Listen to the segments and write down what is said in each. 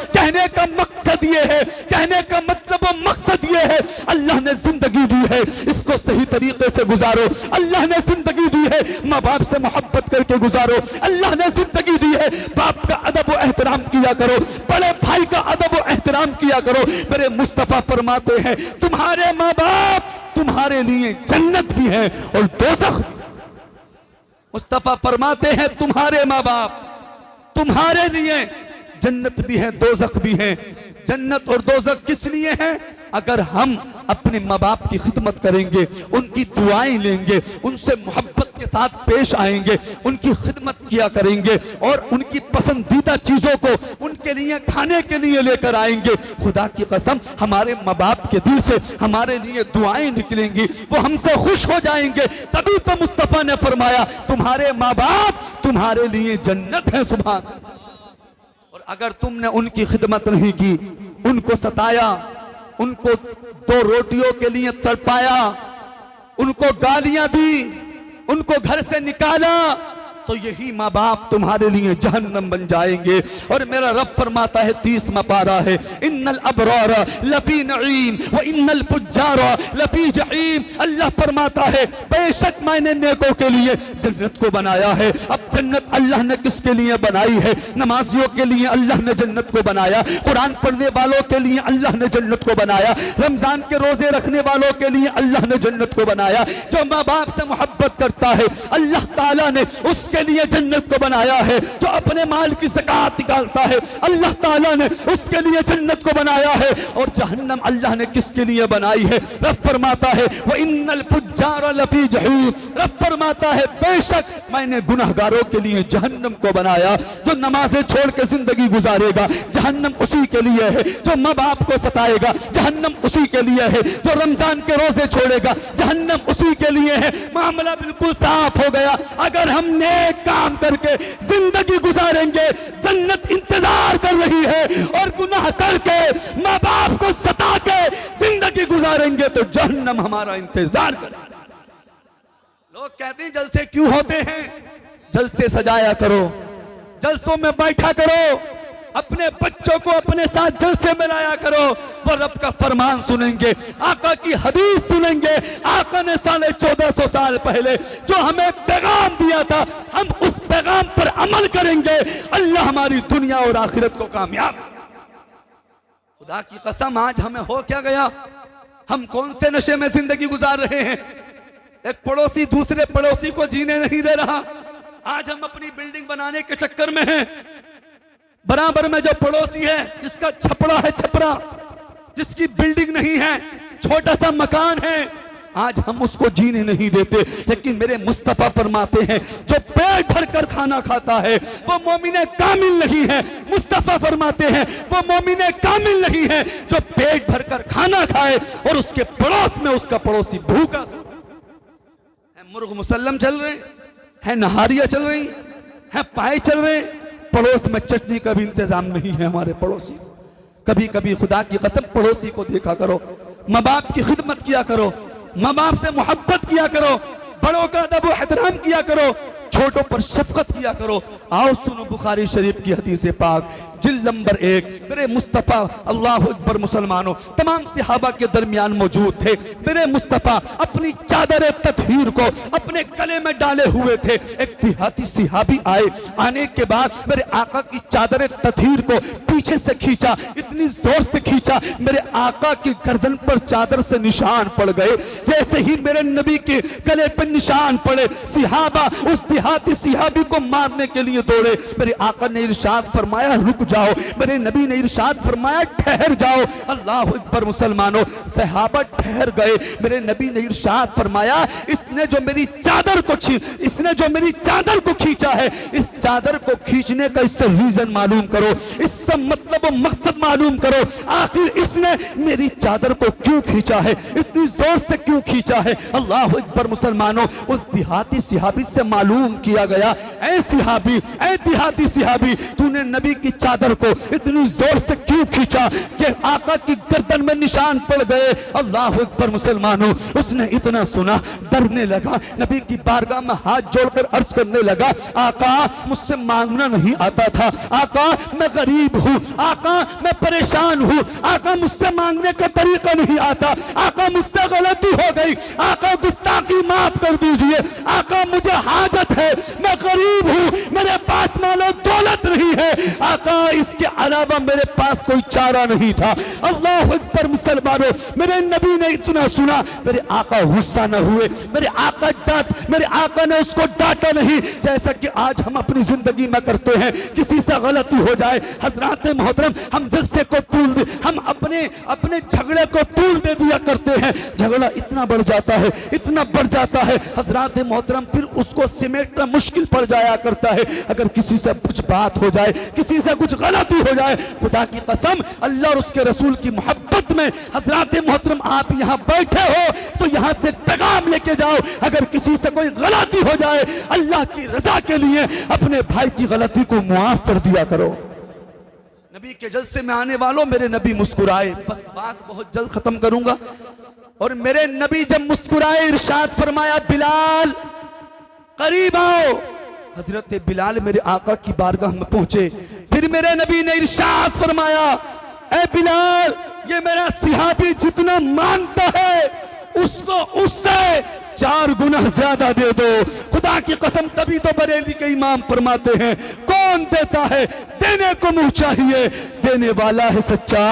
कहने का मकसद ये है, कहने का मतलब और मकसद ये है, अल्लाह ने जिंदगी दी है, इसको सही तरीके से गुजारो। अल्लाह ने जिंदगी दी है, माँ बाप से मोहब्बत करके गुजारो। अल्लाह ने जिंदगी दी है, बाप का अदब और एहतराम किया करो, बड़े भाई का अदब और एहतराम किया करो। मेरे मुस्तफा फरमाते हैं तुम्हारे माँ बाप तुम्हारे लिए जन्नत भी है और दोज़ख। मुस्तफा फरमाते हैं तुम्हारे माँ बाप तुम्हारे लिए जन्नत भी है दोज़ख भी है। जन्नत और दोज़ख किस लिए है? अगर हम अपने माँ बाप की खिदमत करेंगे, उनकी दुआएं लेंगे, उनसे मोहब्बत के साथ पेश आएंगे, उनकी खिदमत किया करेंगे और उनकी पसंदीदा चीजों को उनके लिए खाने के लिए लेकर आएंगे, खुदा की कसम हमारे माँ बाप के दिल से हमारे लिए दुआएं निकलेंगी, वो हमसे खुश हो जाएंगे। तभी तो मुस्तफा ने फरमाया तुम्हारे माँ बाप तुम्हारे लिए जन्नत है। सुभान। और अगर तुमने उनकी खिदमत नहीं की, उनको सताया, उनको दो रोटियों के लिए तड़पाया, उनको गालियां दी, उनको घर से निकाला, तो यही माँ बाप तुम्हारे लिए जहन्नम बन जाएंगे। और मेरा रब फरमाता है 30वां पारा है, इन्नल अबरार लफी नईम व इन्नल फुज्जार लफी जहीम। अल्लाह फरमाता है बेशक मैंने नेकों के लिए जन्नत को बनाया है। अब जन्नत अल्लाह ने किसके लिए बनाई है? नमाजियों के लिए अल्लाह ने जन्नत को बनाया, कुरान पढ़ने वालों के लिए अल्लाह ने जन्नत को बनाया, रमजान के रोजे रखने वालों के लिए अल्लाह ने जन्नत को बनाया। जो माँ बाप से मोहब्बत करता है अल्लाह ताला ने उसके लिए जन्नत को बनाया है। जो अपने माल की ज़कात निकालता है अल्लाह ताला ने उसके लिए जन्नत को बनाया है। और जहन्नम अल्लाह ने किसके लिए बनाई है? रब फरमाता है व इन्नल फुज्जार लफी जहीम। रब फरमाता है बेशक मैंने गुनहगारों के लिए जहन्नम को बनाया। जो नमाजें छोड़ के जिंदगी गुजारेगा जहन्नम उसी के लिए है। जो माँ बाप को सताएगा जहन्नम उसी के लिए है। जो रमजान के रोजे छोड़ेगा जहन्नम उसी के लिए है। मामला बिल्कुल साफ हो गया। अगर हमने काम करके जिंदगी गुजारेंगे जन्नत इंतजार कर रही है, और गुनाह करके माँ बाप को सता के जिंदगी गुजारेंगे तो जहन्नम हमारा इंतजार करेगा। लोग कहते हैं जलसे क्यों होते हैं? जलसे सजाया करो, जलसों में बैठा करो, अपने बच्चों को अपने साथ जलसे में लाया करो। वो रब का फरमान सुनेंगे, आका की हदीस सुनेंगे। आका ने 1450 साल पहले जो हमें पैगाम दिया था हम उस पैगाम पर अमल करेंगे। अल्लाह हमारी दुनिया और आखिरत को कामयाब। खुदा की कसम आज हमें हो क्या गया? हम कौन से नशे में जिंदगी गुजार रहे हैं? एक पड़ोसी दूसरे पड़ोसी को जीने नहीं दे रहा। आज हम अपनी बिल्डिंग बनाने के चक्कर में हैं। बराबर में जो पड़ोसी है जिसका छपड़ा है, छपरा जिसकी बिल्डिंग नहीं है, छोटा सा मकान है, आज हम उसको जीने नहीं देते। लेकिन मेरे मुस्तफा फरमाते हैं जो पेट भरकर खाना खाता है वो मोमिने कामिल नहीं है। मुस्तफा फरमाते हैं वो मोमिने कामिल नहीं है जो पेट भरकर खाना खाए और उसके पड़ोस में उसका पड़ोसी भूखा है। मुर्ग मुसल्लम चल रहे हैं, नहारियां चल रही हैं, पाए चल रहे हैं, पड़ोस में चटनी का भी इंतजाम नहीं है हमारे पड़ोसी। कभी कभी खुदा की कसम पड़ोसी को देखा करो, माँ बाप की खिदमत किया करो, माँ बाप से मोहब्बत किया करो, बड़ों का अदब व एहतराम किया करो, छोटों पर शफकत किया करो। आओ सुनो बुखारी शरीफ की हदीस पाक जिल्द नंबर 1। मेरे मुस्तफ़ा अल्लाह अकबर मुसलमानों तमाम सहाबा के दरमियान मौजूद थे। मेरे मुस्तफ़ा अपनी चादर ततहीर को अपने गले में डाले हुए थे। एक देहाती सहाबी आए, आने के बाद मेरे आका की चादर ततहीर को पीछे से खींचा, इतनी जोर से खींचा मेरे आका की गर्दन पर चादर से निशान पड़ गए। जैसे ही मेरे नबी के गले पर निशान पड़े सहाबा उस देहाती सहाबी को मारने के लिए दौड़े। मेरे आका ने इरशाद फरमाया रुक जाओ, मेरे नबी ने इरशाद फरमाया ठहर जाओ। अल्लाह अकबर मुसलमानों, सहाबा ठहर गए। मेरे नबी ने इरशाद फरमाया इसने जो मेरी चादर को खींचा है, इस चादर को खींचने का इससे रीजन मालूम करो, इससे मतलब और मकसद मालूम करो। आखिर इसने मेरी चादर को क्यों खींचा है, इतनी जोर से क्यों खींचा है? अल्लाह अकबर मुसलमानों, उस देहाती सहाबी से मालूम किया गया, ऐ सहाबी, ऐ देहाती सहाबी, तूने नबी की चादर चादर को इतनी जोर से क्यों खींचा कि आका की गर्दन में निशान पड़ गए। अल्लाह अकबर मुसलमानों, उसने इतना सुना, डरने लगा, नबी की बारगाह में हाथ जोड़कर अर्ज करने लगा, आका मुझसे मांगना नहीं आता था, आका मैं गरीब हूँ, आका मैं परेशान हूँ, आका मुझसे मांगने का तरीका नहीं आता, आका मुझसे गलती हो गई, आका गुस्ताखी माफ कर दीजिए, आका मुझे हाजत है, मैं गरीब हूँ, मेरे पास मालो दौलत नहीं है, आका इसके अलावा मेरे पास कोई चारा नहीं था। अल्लाह अकबर मुसलमानों, मेरे नबी ने इतना सुना, मेरे आका गुस्सा न हुए, मेरे आका ने उसको डांटा नहीं, जैसा कि आज हम अपनी जिंदगी में करते हैं। किसी से गलती हो जाए, हजरात मोहतरम, हम जलसे को तूल दे, हम अपने झगड़े को तूल दे दिया करते हैं, झगड़ा इतना बढ़ जाता है, इतना बढ़ जाता है हजरात मोहतरम, फिर उसको सिमेटना मुश्किल पड़ जाया करता है। अगर किसी से कुछ बात हो जाए, किसी से कुछ गलती हो जाए, खुदा की कसम अल्लाह और उसके रसूल की मोहब्बत में हजरात मोहतरम आप यहाँ बैठे हो तो यहाँ से पैगाम लेके जाओ, अगर किसी से कोई गलती हो जाए, अल्लाह की रजा के लिए अपने भाई की गलती को मुआफ कर दिया करो। नबी के जलसे में आने वालों, मेरे नबी मुस्कुराए, बस बात बहुत जल्द खत्म करूंगा, और मेरे नबी जब मुस्कुराए इरशाद फरमाया, बिलाल करीब आओ। हजरत बिलाल मेरे आका की बारगाह में पहुंचे, फिर मेरे नबी ने इरशाद फरमाया, ए बिलाल, ये मेरा सिहाबी जितना मांगता है उसको उससे 4 गुना ज्यादा दे दो। खुदा की कसम, तभी तो बरेली के इमाम फरमाते हैं, कौन देता है, देने को मुंह चाहिए, देने वाला है सच्चा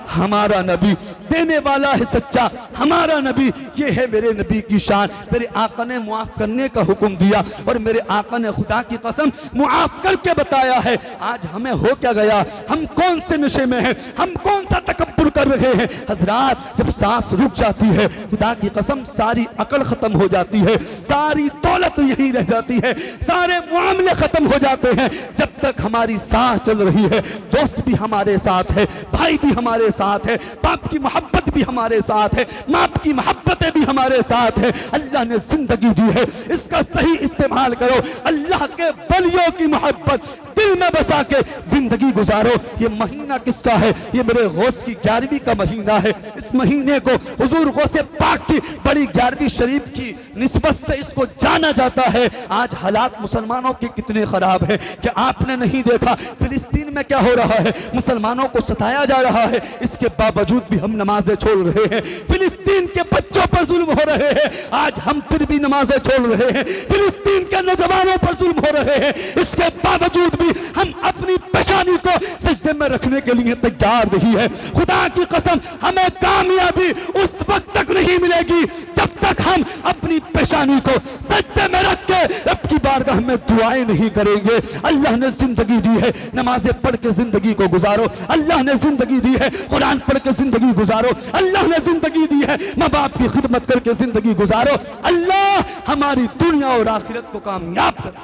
हमारा नबी, देने वाला है सच्चा हमारा नबी। ये है मेरे नबी की शान। मेरे आका ने मुआफ करने का हुक्म दिया और मेरे आका ने खुदा की कसम मुआफ करके बताया है। आज हमें हो क्या गया, हम कौन से नशे में हैं, हम कौन सा तकब्बुर कर रहे हैं। हजरात, जब सांस रुक जाती है, खुदा की कसम सारी अकल खत्म हो जाती है, सारी दौलत यहीं रह जाती है, सारे मामले खत्म हो जाते हैं। जब तक हमारी सांस चल रही है, दोस्त भी हमारे साथ है, भाई भी हमारे साथ है, बाप की मोहब्बत भी हमारे साथ है, माँ की मोहब्बतें भी हमारे साथ है। अल्लाह ने जिंदगी दी है, इसका सही इस्तेमाल करो। अल्लाह के वलियों की मोहब्बत दिल में बसा के जिंदगी गुजारो। ये महीना किसका है? ये मेरे गौस की 11वीं का महीना है। इस महीने को हुजूर गौसे पाक की बड़ी 11वीं शरीफ की निस्बत से इसको जाना जाता है। आज हालात मुसलमानों के कितने खराब है कि आपने नहीं देखा फिलिस्तीन में क्या हो रहा है, मुसलमानों को सताया जा रहा है, इसके बावजूद भी हम नमाजें छोड़ रहे हैं। फिलिस्तीन के बच्चों पर जुल्म हो रहे हैं, आज हम फिर भी नमाजें छोड़ रहे हैं। फिलिस्तीन के नौजवानों पर जुल्म हो रहे हैं, इसके बावजूद भी हम अपनी पेशानी को सजदे में रखने के लिए तैयार नहीं है। खुदा की कसम, हमें कामयाबी उस वक्त तक नहीं मिलेगी जब तक हम अपनी पेशानी को सजदे में रख के रब की बारगाह में दुआएं नहीं करेंगे। अल्लाह ने जिंदगी दी है, नमाजें पढ़ के जिंदगी को गुजारो। अल्लाह ने जिंदगी दी है, कुरान पढ़ के जिंदगी गुजारो। अल्लाह ने जिंदगी दी है, माँ बाप की खिदमत करके जिंदगी गुजारो। अल्लाह हमारी दुनिया और आखिरत को कामयाब करे।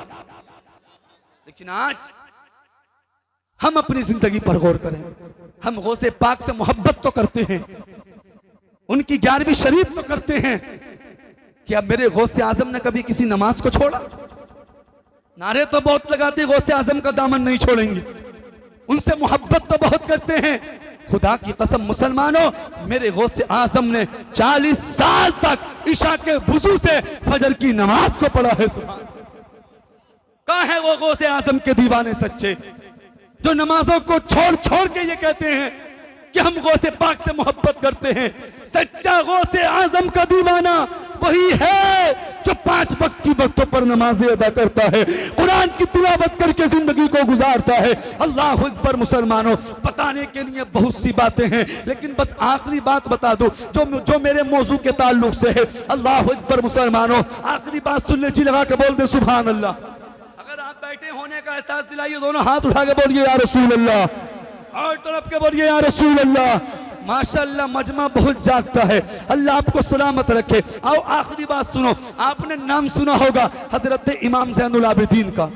लेकिन आज हम अपनी जिंदगी पर गौर करें। हम गौसे पाक से मोहब्बत तो करते हैं, उनकी 11वीं शरीफ तो करते हैं, क्या मेरे गौसे आजम ने कभी किसी नमाज को छोड़ा? नारे तो बहुत लगाते, गौसे आजम का दामन नहीं छोड़ेंगे। उनसे मोहब्बत तो बहुत करते हैं। खुदा की कसम मुसलमानों, मेरे गौसे आजम ने 40 साल तक इशा के वुजू से फजर की नमाज को पढ़ा है। सुभान, कहाँ है वो गौसे आजम के दीवाने सच्चे जो नमाजों को छोड़ छोड़ के ये कहते हैं कि हम गौसे पाक से मोहब्बत करते हैं। सच्चा गौसे आजम का दीवाना वही है जो 5 वक्त की वक्तों पर नमाजें अदा करता है, कुरान की तिलावत करके जिंदगी को गुजारता है। अल्लाह अकबर मुसलमानों, बताने के लिए बहुत सी बातें हैं, लेकिन बस आखिरी बात बता दो जो मेरे मौजू के ताल्लुक से है। अल्लाह अकबर मुसलमानों, आखिरी बात सुन ले, जी लगा के बोल दे सुभान अल्लाह। अगर आप बैठे होने का एहसास दिलाइए, दोनों हाथ उठा के बोलिए या रसूल अल्लाह, और तरफ के बोलिए या रसूल अल्लाह। माशाअल्लाह, मजमा बहुत जागता है। अल्लाह आपको सलामत रखे। आओ आखिरी बात सुनो, आपने नाम सुना होगा हजरत इमाम ज़ैनुल आबिदीन का।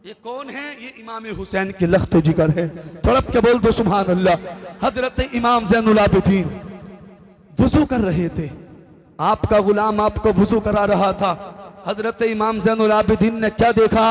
ये कौन है? ये इमाम हुसैन के लख्त जिगर है। तड़प के बोल दो सुभान अल्लाह। हजरत इमाम ज़ैनुल आबिदीन वुजू कर रहे थे, आपका गुलाम आपको वुजू करा रहा था। हजरत इमाम ज़ैनुल आबिदीन ने क्या देखा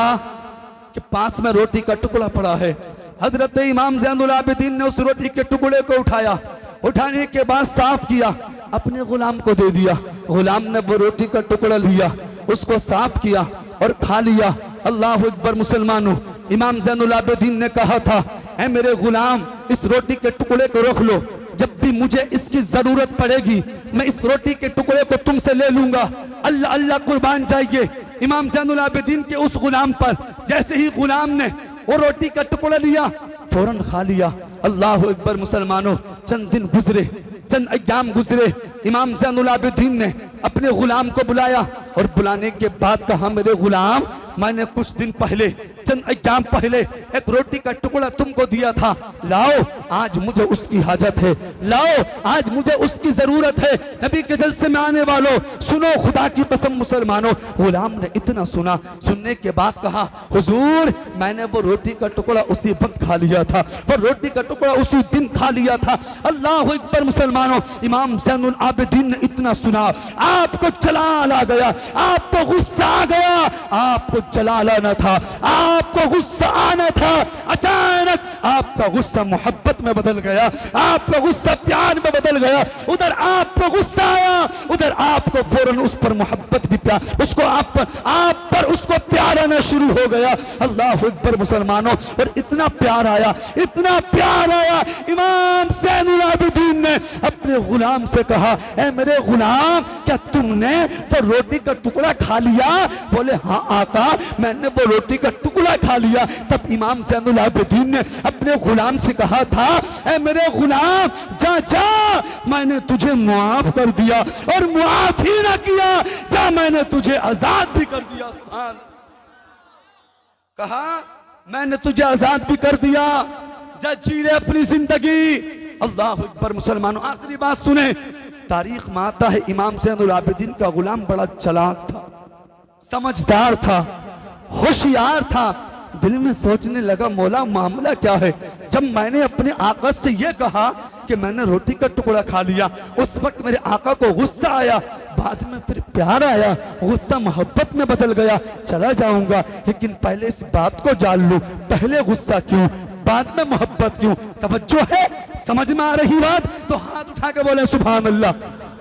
कि पास में रोटी का टुकड़ा पड़ा है। हजरत इमाम ज़ैनुल आबिदीन ने उस रोटी के टुकड़े को उठाया, उठाने के बाद साफ किया, अपने गुलाम को दे दिया। गुलाम ने वो रोटी का टुकड़ा लिया, उसको साफ किया और खा लिया। अल्लाह अकबर मुसलमानों, इमाम ज़ैनुल आबिदीन ने कहा था, ऐ मेरे गुलाम, इस रोटी के टुकड़े को रख लो, जब भी मुझे इसकी जरूरत पड़ेगी मैं इस रोटी के टुकड़े को तुमसे ले लूंगा। अल्लाह अल्लाह कुर्बान जाइए इमाम ज़ैनुल आबिदीन के उस गुलाम पर। जैसे ही गुलाम ने वो रोटी का टुकड़ा लिया, फौरन खा लिया। अल्लाह अकबर मुसलमानों, चंद दिन गुजरे, चंद अय्याम गुजरे, इमाम ज़ैनुल आबिदीन ने अपने गुलाम को बुलाया और बुलाने के बाद कहा, मेरे गुलाम, मैंने कुछ दिन पहले, चंद अय्याम पहले एक रोटी का टुकड़ा तुमको दिया था, लाओ आज मुझे उसकी हाजत है, लाओ आज मुझे उसकी जरूरत है। नबी के जलसे में आने वालों सुनो, खुदा की कसम मुसलमानों, गुलाम ने इतना सुना, सुनने के बाद कहा, हुजूर मैंने वो रोटी का टुकड़ा उसी वक्त खा लिया था, वो रोटी का टुकड़ा उसी दिन खा लिया था। अल्लाह अकबर मुसलमानों, इमाम ज़ैनुल आबिदीन ने इतना सुना, आपको जलाल आ गया, आपको गुस्सा आ गया। आपको जलाल आना था, आपको गुस्सा आना था, अचानक आपका गुस्सा मोहब्बत में बदल गया, आपका गुस्सा प्यार में बदल गया। उधर आपको गुस्सा आया, उधर आपको फौरन उस पर मोहब्बत भी, प्यार उसको आप पर उसको प्यार आना शुरू हो गया। अल्लाह अकबर मुसलमानों, और इतना प्यार आया, इतना प्यार आया, इमाम ज़ैनुल आबिदीन ने अपने गुलाम से कहा, ऐ मेरे गुलाम, क्या तुमने वो रोटी का टुकड़ा खा लिया? बोले, हाँ आका, मैंने वो रोटी का टुकड़ा खा लिया। तब इमाम ज़ैनुल आबिदीन ने अपने गुलाम से कहा था, ऐ मेरे गुलाम, जा जा, मैंने तुझे मुआफ कर दिया, और मुआफ ही ना किया, जा मैंने तुझे आजाद भी कर दिया। सुभान, कहा मैंने तुझे आजाद भी कर दिया, जा जी ले अपनी जिंदगी। अल्लाह अकबर मुसलमानों, आखिरी बात सुने, तारीख में आता है इमाम ज़ैनुल आबिदीन का गुलाम बड़ा चालाक था, समझदार था, होशियार था। दिल में सोचने लगा, मौला मामला क्या है? जब मैंने अपने आका से यह कहा कि मैंने रोटी का टुकड़ा खा लिया, उस वक्त मेरे आका को गुस्सा आया, बाद में फिर प्यार आया, गुस्सा मोहब्बत में बदल गया। चला जाऊंगा, लेकिन पहले इस बात को जान लूं, पहले गुस्सा क्यों, बाद में मोहब्बत क्यों? तवज्जो है, समझ में आ रही बात? तो हाथ उठा के बोले सुभान अल्लाह,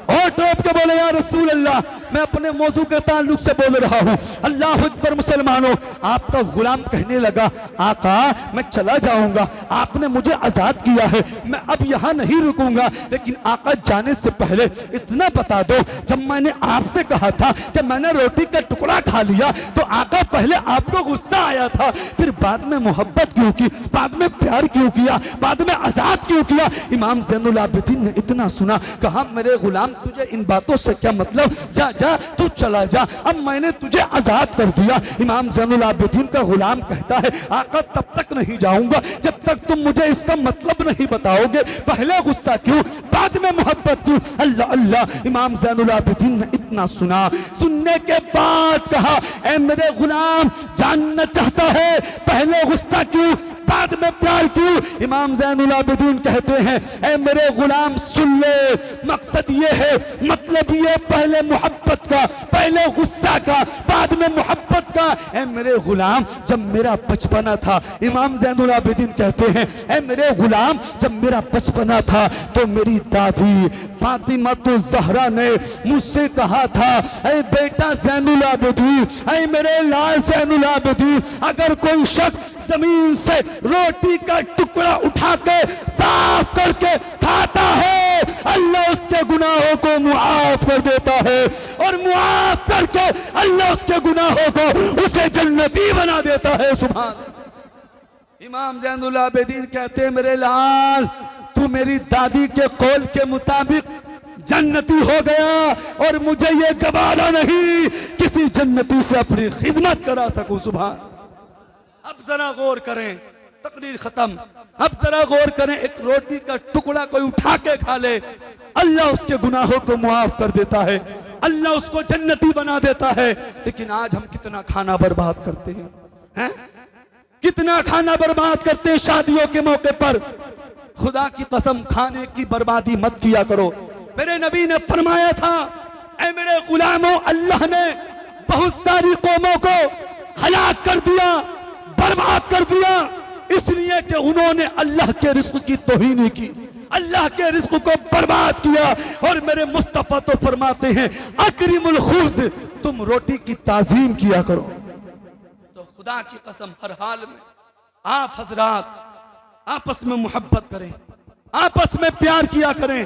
और टोप के बोले या रसूल अल्लाह। मैं अपने मौजू के ताल्लुक से बोल रहा हूँ। अल्लाह अकबर मुसलमानों, आपका गुलाम कहने लगा, आका मैं चला जाऊंगा, आपने मुझे आजाद किया है, मैं अब यहाँ नहीं रुकूंगा, लेकिन आका जाने से पहले इतना बता दो, जब मैंने आपसे कहा था कि मैंने रोटी का टुकड़ा खा लिया, तो आका पहले आपको गुस्सा आया था, फिर बाद में मोहब्बत क्यों की, बाद में प्यार क्यों किया, बाद में आजाद क्यों किया? इमाम ज़ैनुल आबिदीन ने इतना सुना, कहा मेरे गुलाम, तुझे इन बातों से क्या मतलब? जा जा, तू चला जा, अब मैंने तुझे आजाद कर दिया। इमाम ज़ैनुल आबिदीन का गुलाम कहता है, आका तब तक नहीं जाऊंगा जब तक तुम मुझे इसका मतलब नहीं बताओगे, पहले गुस्सा क्यों, बाद में मोहब्बत क्यों? अल्लाह अल्लाह, इमाम ज़ैनुल आबिदीन ने इतना सुना, सुनने के बाद कहा, ऐ मेरे गुलाम, जानना चाहता है पहले गुस्सा क्यों, बाद में प्यार क्यों? इमाम ज़ैनुल आबिदीन कहते हैं, ऐ मेरे गुलाम सुन ले, मकसद ये है, मतलब ये, पहले मोहब्बत का, पहले गुस्सा का, बाद में मोहब्बत का। ऐ मेरे गुलाम, जब मेरा बचपना था, इमाम ज़ैनुल आबिदीन कहते हैं, ऐ मेरे गुलाम, जब मेरा बचपना था तो मेरी दादी फातिमा तो ज़हरा ने मुझसे कहा था, ऐ बेटा ज़ैनुल आबिदीन, ऐ मेरे लाल ज़ैनुल आबिदीन, अगर कोई शख्स जमीन से रोटी का टुकड़ा उठा के साफ करके खाता है, अल्लाह उसके गुनाहों को मुआफ कर देता है, और मुआफ करके अल्लाह उसके गुनाहों को उसे जन्नती बना देता है। सुभान। इमाम ज़ैनुल आबिदीन कहते हैं, मेरे लाल, तू मेरी दादी के कौल के मुताबिक जन्नती हो गया, और मुझे ये गवारा नहीं किसी जन्नती से अपनी खिदमत करा सकूं। सुभान। अब जरा गौर करें, तकरीर खत्म, अब जरा गौर करें, एक रोटी का टुकड़ा कोई उठा के खा ले, अल्लाह उसके गुनाहों को मुआफ कर देता है, अल्लाह उसको जन्नती बना देता है। लेकिन आज हम कितना खाना बर्बाद करते हैं? कितना खाना बर्बाद करते हैं शादियों के मौके पर। खुदा की कसम, खाने की बर्बादी मत किया करो। मेरे नबी ने फरमाया था, ऐ मेरे गुलामों, अल्लाह ने बहुत सारी कौमों को हलाक कर दिया, बर्बाद कर दिया, इसलिए कि उन्होंने अल्लाह के रिज़्क़ की तौहीन की, अल्लाह के रिज़्क़ को बर्बाद किया। और मेरे मुस्तफ़ा तो फरमाते हैं अकरिमुल खुब्ज़, तुम रोटी की ताज़ीम किया करो। तो खुदा की कसम हर हाल में आप हजरात आपस में मोहब्बत करें, आपस में प्यार किया करें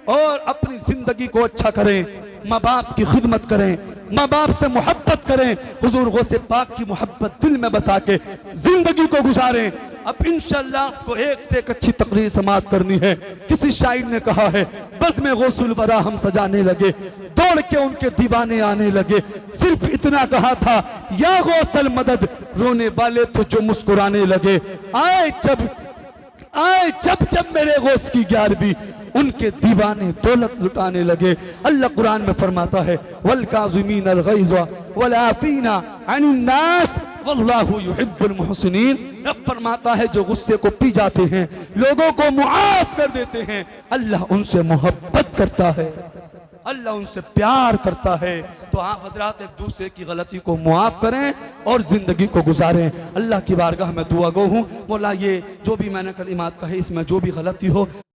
और अपनी जिंदगी को अच्छा करें। माँ बाप की खिदमत करें, माँ बाप से मोहब्बत करें, हुजूर गौसे पाक की मोहब्बत दिल में बसा के जिंदगी को गुजारें। अब इंशाअल्लाह आपको एक से एक अच्छी तकरीर समाप्त करनी है। किसी शायर ने कहा है बज़ में गौसुल वरा हम सजाने लगे, दौड़ के उनके दीवाने आने लगे। सिर्फ इतना कहा था या गौसल मदद, रोने वाले तो जो मुस्कुराने लगे। आए जब जब मेरे गौस की 11वीं, उनके दीवाने दौलत लुटाने लगे। अल्लाह कुरान में फरमाता है वल काज़िमीन अल गैज़ वल आफ़ीना अनिन नास वल्लाहु युहिब्बुल मुहसिनीन। रब फरमाता है जो गुस्से को पी जाते हैं, लोगों को मुआफ कर देते हैं, अल्लाह उनसे मोहब्बत करता है, अल्लाह उनसे प्यार करता है। तो आप हजरात एक दूसरे की गलती को मुआफ करें और जिंदगी को गुजारें। अल्लाह की बारगाह में दुआ गो हूँ, मौला ये जो भी मैंने कलिमात कहे इसमें जो भी गलती हो